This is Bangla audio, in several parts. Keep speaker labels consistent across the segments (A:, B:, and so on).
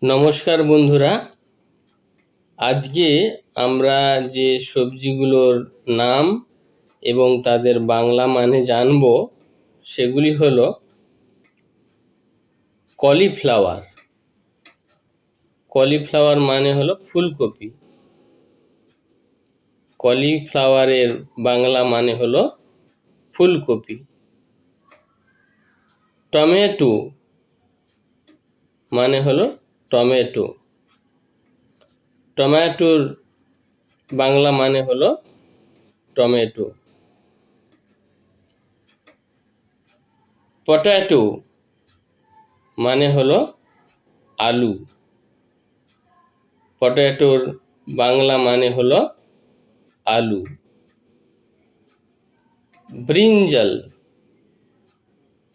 A: নমস্কার বন্ধুরা, আজকে আমরা যে সবজিগুলোর নাম এবং তাদের বাংলা মানে জানব সেগুলি হলো কলিফ্লাওয়ার। কলিফ্লাওয়ার মানে হলো ফুলকপি। কলিফ্লাওয়ারের বাংলা মানে হলো ফুলকপি। টমেটো মানে হলো টমেটো। টমেটোর বাংলা মানে হলো টমেটো। পটেটো মানে হলো আলু। পটেটোর বাংলা মানে হলো আলু। ব্রিঞ্জাল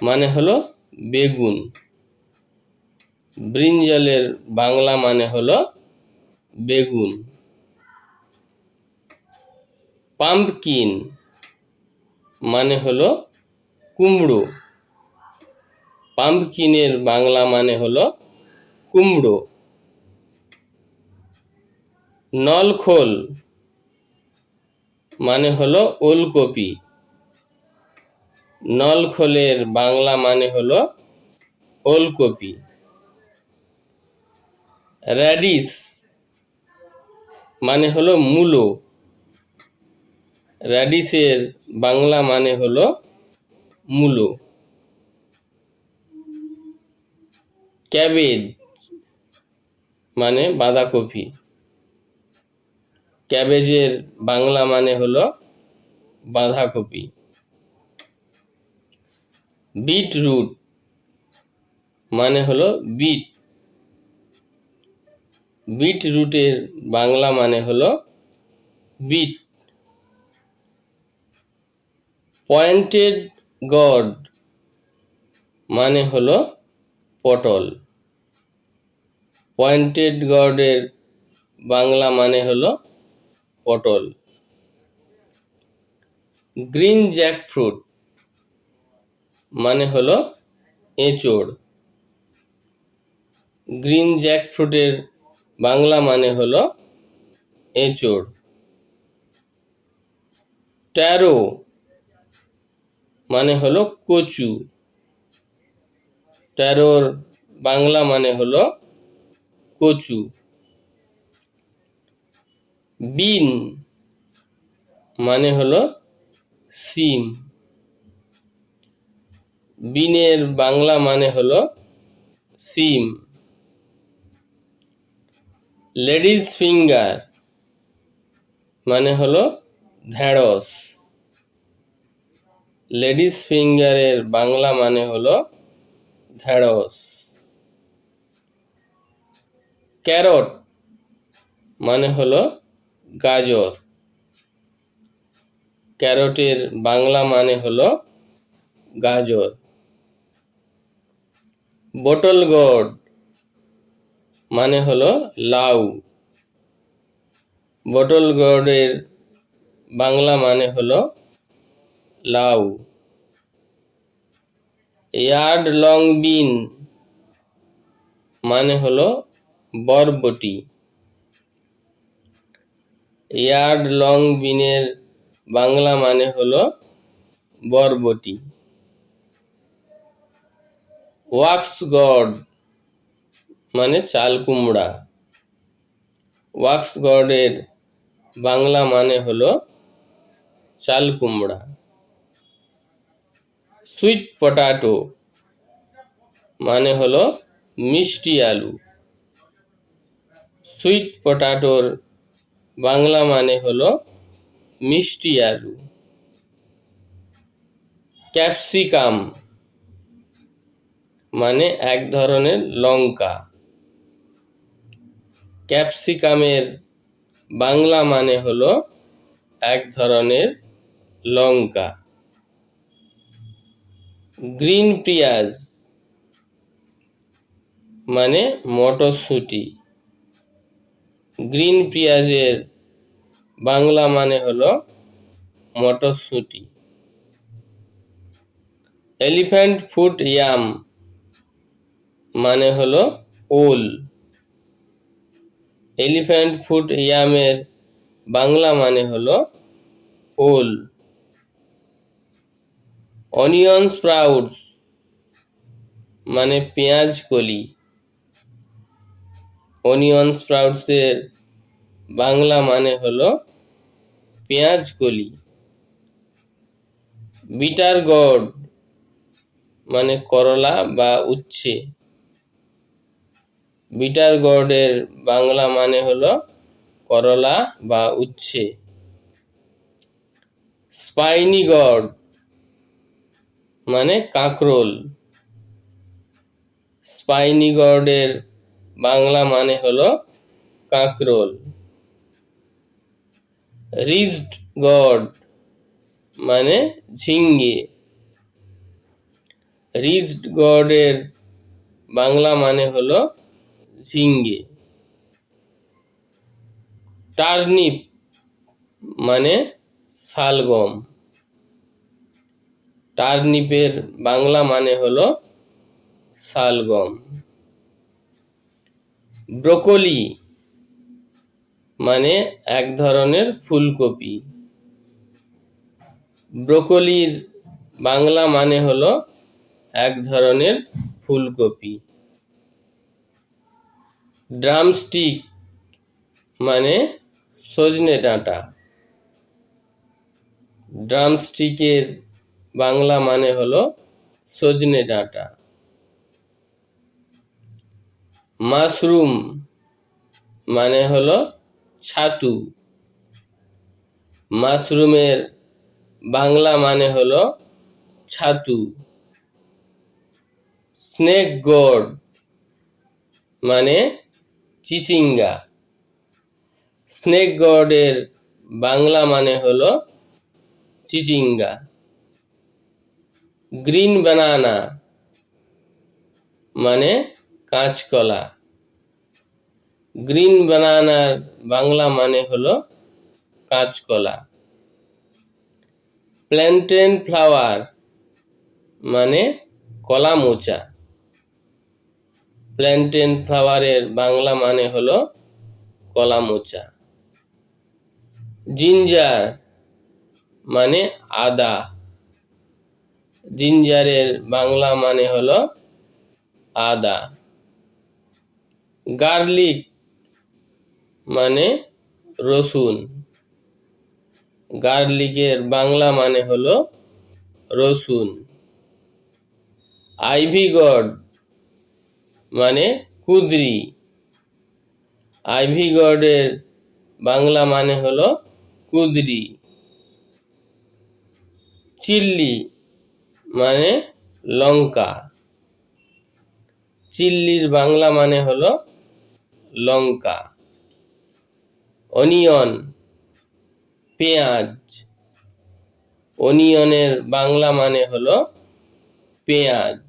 A: মানে হলো বেগুন। ব্রিঞ্জালের বাংলা মানে হলো বেগুন। পাম্পকিন মানে হলো কুমড়ো। পাম্পকিনের বাংলা মানে হলো কুমড়ো। নলখোল মানে হলো ওলকপি। নলখোলের বাংলা মানে হলো ওলকপি। র্যাডিশ মানে হলো মূলো। র্যাডিশের বাংলা মানে হলো মূলো। ক্যাবেজ মানে বাঁধাকপি। ক্যাবেজের বাংলা মানে হলো বাঁধাকপি। বিটরুট মানে হলো বিট। বিটরুটের বাংলা মানে হলো বিট। পয়েন্টেড গর্ড মানে হলো পটল। পয়েন্টেড গর্ডের বাংলা মানে হলো পটল। গ্রিন জ্যাকফ্রুট মানে হলো এঁচোড়। গ্রিন জ্যাকফ্রুটের বাংলা মানে হলো এঁচোড়। ট্যারো মানে হলো কচু। ট্যারোর বাংলা মানে হলো কচু। বিন মানে হলো সিম। বিনের বাংলা মানে হলো সিম। লেডিস ফিঙ্গার মানে হলো ঢেঁড়স। লেডিস ফিঙ্গারের বাংলা মানে হলো ঢেঁড়স। ক্যারট মানে হলো গাজর। ক্যারটের বাংলা মানে হলো গাজর। বটল গোর্ড মানে হলো লাউ। বটল গোর্ডের বাংলা মানে হলো লাউ। ইয়ার্ড লং বিন মানে হলো বরবটি। ইয়ার্ড লং বিনের বাংলা মানে হলো বরবটি। ওয়াক্স গর্ড মানে চাল কুমড়া। ওয়াক্স গর্ডের বাংলা মানে হলো চাল কুমড়া। সুইট পটাটো মানে হলো মিষ্টি আলু। সুইট পটাটোর বাংলা মানে হলো মিষ্টি আলু। ক্যাপসিকাম মানে এক ধরনের লঙ্কা। ক্যাপসিকামের বাংলা মানে হলো এক ধরনের লঙ্কা। গ্রিন পেঁয়াজ মানে মটরশুঁটি। গ্রিন পেঁয়াজের বাংলা মানে হলো মটরশুঁটি। এলিফ্যান্ট ফুট ইয়াম মানে হলো ওল। এলিফ্যান্ট ফুট ইয়ামের বাংলা মানে হলো ওল। অনিয়ন স্প্রাউটস মানে পেঁয়াজ কলি। অনিয়ন স্প্রাউটসের বাংলা মানে হলো পেঁয়াজ কলি। বিটার গড মানে করলা বা উচ্ছে। বিটার গডের বাংলা মানে হলো করলা বা উচ্ছে। স্পাইনি গড মানে কাঁকরোল। স্পাইনি গডের বাংলা মানে হলো কাঁকরোল। রিজড গড মানে ঝিঙ্গে। রিজড গডের বাংলা মানে হলো ঝিঙ্গে। টার্নিপ মানে শালগম। টার্নিপের বাংলা মানে হলো শালগম। ব্রোকলি মানে এক ধরনের ফুলকপি। ব্রোকলির বাংলা মানে হলো এক ধরনের ফুলকপি। ড্রামস্টিক মানে সজনে ডাঁটা। ড্রামস্টিকের বাংলা মানে হলো সজনে ডাঁটা। মাশরুম মানে হলো ছাতু। মাশরুমের বাংলা মানে হলো ছাতু। স্নেক গড মানে চিচিঙ্গা। স্নেক গডের বাংলা মানে হলো চিচিঙ্গা। গ্রিন বানানা মানে কাঁচকলা। গ্রিন বানানার বাংলা মানে হলো কাঁচকলা। প্ল্যান্টেন ফ্লাওয়ার মানে কলা মোচা। প্ল্যান্টেন ফ্লাওয়ারের বাংলা মানে হলো কলা মোচা। জিঞ্জার মানে আদা। জিঞ্জারের বাংলা মানে হলো আদা। গার্লিক মানে রসুন। গার্লিকের বাংলা মানে হলো রসুন। আইভি গড মানে কুঁদরি। আইভি গডের বাংলা মানে হলো কুঁদরি। চিল্লি মানে লঙ্কা। চিল্লির বাংলা মানে হলো লঙ্কা। অনিয়ন পেঁয়াজ। অনিয়নের বাংলা মানে হলো পেঁয়াজ।